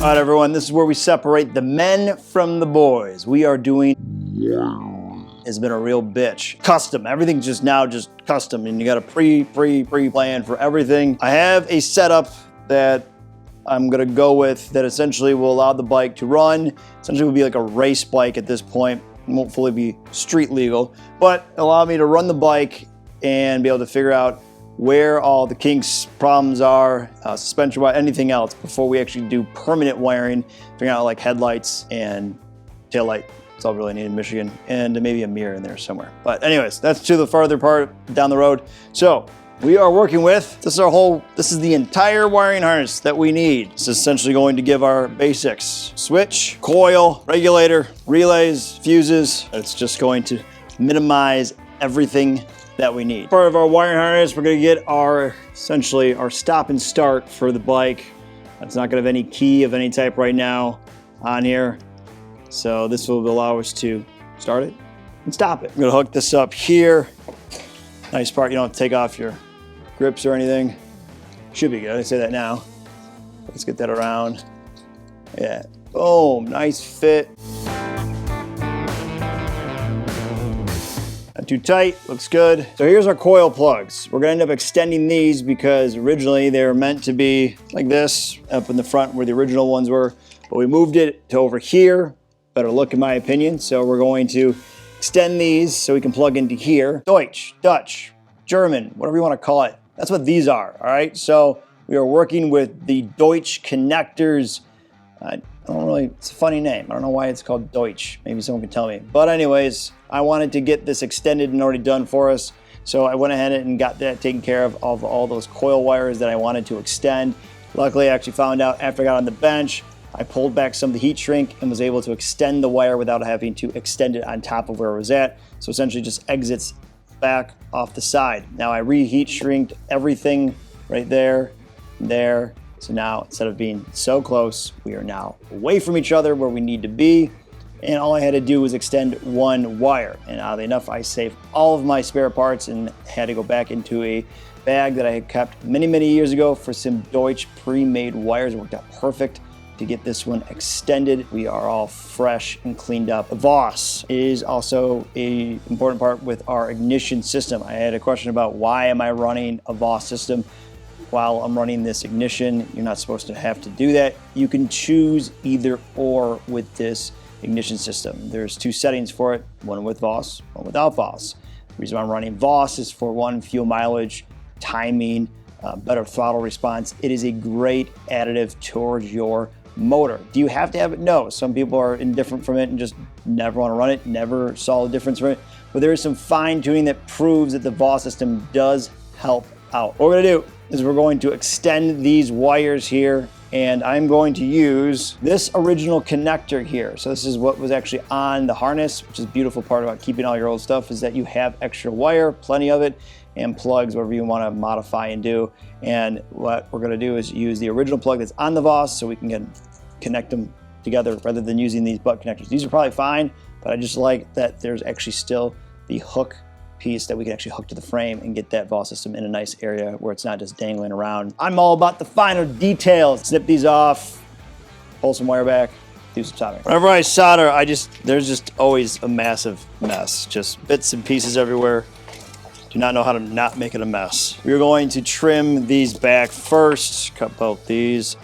All right, everyone, this is where we separate the men from the boys. We are doing, it's been a real bitch. Custom, everything's just custom, and you got to pre-plan for everything. I have a setup that I'm gonna go with that essentially will allow the bike to run. Essentially will be like a race bike at this point. It won't fully be street legal, but allow me to run the bike and be able to figure out where all the kinks, problems are, suspension wire, anything else before we actually do permanent wiring, figuring out like headlights and taillight. That's all I really need in Michigan, and maybe a mirror in there somewhere. But anyways, that's to the farther part down the road. So we are working with, this is the entire wiring harness that we need. It's essentially going to give our basics: switch, coil, regulator, relays, fuses. It's just going to minimize everything that we need. Part of our wiring harness, we're gonna get essentially our stop and start for the bike. It's not gonna have any key of any type right now on here. So this will allow us to start it and stop it. I'm gonna hook this up here. Nice part, you don't have to take off your grips or anything. Should be good, I say that now. Let's get that around. Yeah, boom, nice fit. Not too tight, looks good. So here's our coil plugs. We're gonna end up extending these because originally they were meant to be like this, up in the front where the original ones were, but we moved it to over here. Better look in my opinion. So we're going to extend these so we can plug into here. Deutsch, Dutch, German, whatever you wanna call it. That's what these are, all right? So we are working with the Deutsch connectors. It's a funny name. I don't know why it's called Deutsch. Maybe someone can tell me. But anyways, I wanted to get this extended and already done for us. So I went ahead and got that taken care of all those coil wires that I wanted to extend. Luckily, I actually found out after I got on the bench, I pulled back some of the heat shrink and was able to extend the wire without having to extend it on top of where it was at. So essentially just exits back off the side. Now I reheat shrinked everything right there, there. So now instead of being so close, we are now away from each other where we need to be. And all I had to do was extend one wire. And oddly enough, I saved all of my spare parts and had to go back into a bag that I had kept many, many years ago for some Deutsch pre-made wires. It worked out perfect to get this one extended. We are all fresh and cleaned up. Voss is also an important part with our ignition system. I had a question about why am I running a Voss system while I'm running this ignition. You're not supposed to have to do that. You can choose either or with this ignition system. There's two settings for it, one with Voss, one without Voss. The reason why I'm running Voss is for one, fuel mileage, timing, better throttle response. It is a great additive towards your motor. Do you have to have it? No. Some people are indifferent from it and just never want to run it, never saw the difference from it. But there is some fine tuning that proves that the Voss system does help out. What we're gonna do is we're going to extend these wires here, and I'm going to use this original connector here. So this is what was actually on the harness, which is the beautiful part about keeping all your old stuff is that you have extra wire, plenty of it, and plugs, whatever you want to modify and do. And what we're gonna do is use the original plug that's on the Voss so we can connect them together rather than using these butt connectors. These are probably fine, but I just like that there's actually still the hook piece that we can actually hook to the frame and get that Voss system in a nice area where it's not just dangling around. I'm all about the finer details. Snip these off, pull some wire back, do some soldering. Whenever I solder, there's just always a massive mess. Just bits and pieces everywhere. Do not know how to not make it a mess. We're going to trim these back first, cut both these.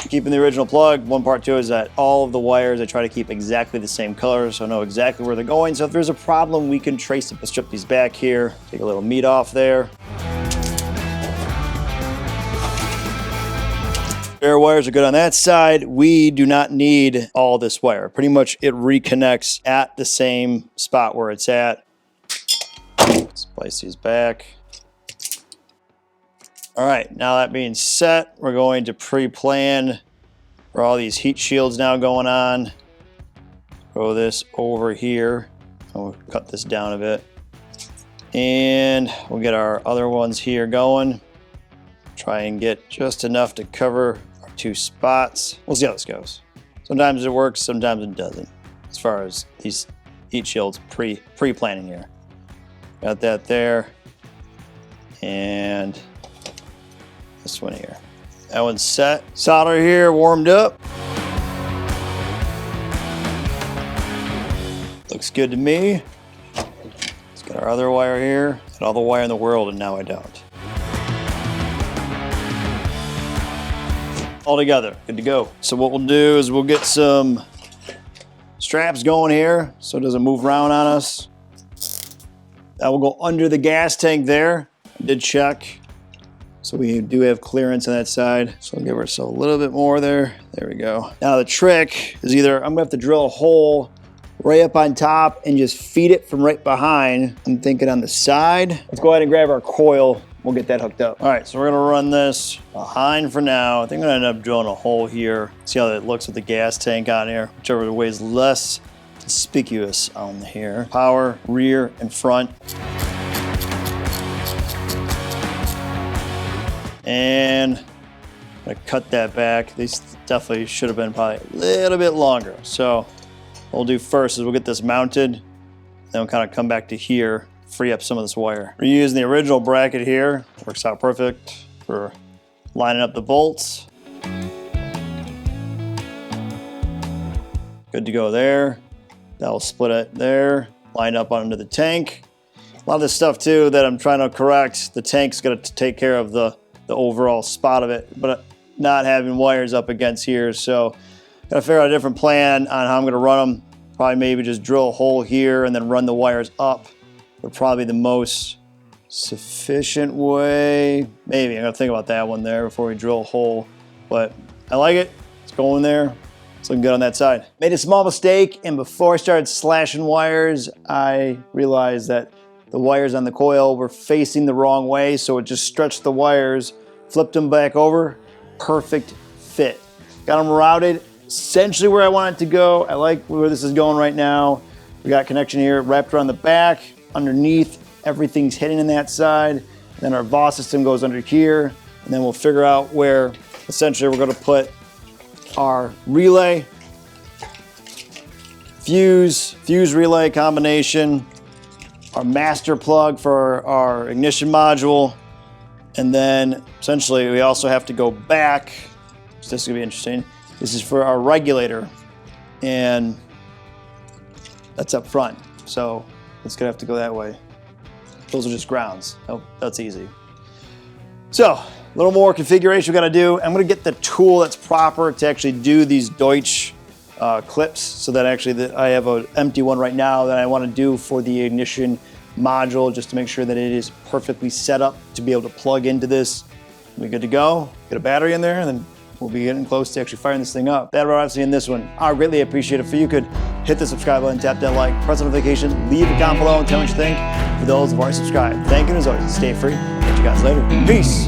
Keeping the original plug, one part too is that all of the wires I try to keep exactly the same color so I know exactly where they're going. So if there's a problem, we can trace it. Let's strip these back here, take a little meat off there. Spare wires are good on that side. We do not need all this wire. Pretty much it reconnects at the same spot where it's at. Let's place these back. All right, now that being set, we're going to pre-plan for all these heat shields now going on. Throw this over here. We'll cut this down a bit. And we'll get our other ones here going. Try and get just enough to cover our two spots. We'll see how this goes. Sometimes it works, sometimes it doesn't. As far as these heat shields pre-planning here. Got that there. And this one here. That one's set. Solder here warmed up. Looks good to me. Let's get our other wire here. Got all the wire in the world, and now I don't. All together, good to go. So what we'll do is we'll get some straps going here so it doesn't move around on us. That will go under the gas tank there. I did check. So we do have clearance on that side. So we'll give ourselves a little bit more there. There we go. Now the trick is either I'm gonna have to drill a hole right up on top and just feed it from right behind. I'm thinking on the side. Let's go ahead and grab our coil. We'll get that hooked up. All right, so we're gonna run this behind for now. I think I'm gonna end up drilling a hole here. See how that looks with the gas tank on here. Whichever way is less conspicuous on here. Power, rear, and front. And I'm gonna cut that back. These definitely should have been probably a little bit longer. So what we'll do first is we'll get this mounted, then we'll kind of come back to here, free up some of this wire. We're using the original bracket here. Works out perfect for lining up the bolts. Good to go there. That'll split it there, line up onto the tank. A lot of this stuff too that I'm trying to correct, the tank's gonna take care of the overall spot of it, but not having wires up against here. So gotta figure out a different plan on how I'm gonna run them. Probably maybe just drill a hole here and then run the wires up. Would probably the most sufficient way. Maybe I'm gonna think about that one there before we drill a hole, but I like it. It's going there. It's looking good on that side. Made a small mistake, and before I started slashing wires, I realized that the wires on the coil were facing the wrong way, so it just stretched the wires, flipped them back over, perfect fit. Got them routed essentially where I want it to go. I like where this is going right now. We got connection here wrapped around the back, underneath, everything's hidden in that side. And then our Voss system goes under here, and then we'll figure out where essentially we're gonna put our relay, fuse relay combination, our master plug for our ignition module, and then essentially we also have to go back. So this is gonna be interesting. This is for our regulator, and that's up front. So it's gonna have to go that way. Those are just grounds. Oh, that's easy. So a little more configuration we gotta do. I'm gonna get the tool that's proper to actually do these Deutsch clips, so that actually I have an empty one right now that I wanna do for the ignition module, just to make sure that it is perfectly set up to be able to plug into this. We're good to go. Get a battery in there, and then we'll be getting close to actually firing this thing up. That'll obviously in this one. I greatly appreciate it if you could hit the subscribe button, tap that like, press the notification, leave a comment below and tell me what you think. For those who aren't subscribed, thank you, and as always, stay free. Catch you guys later. Peace.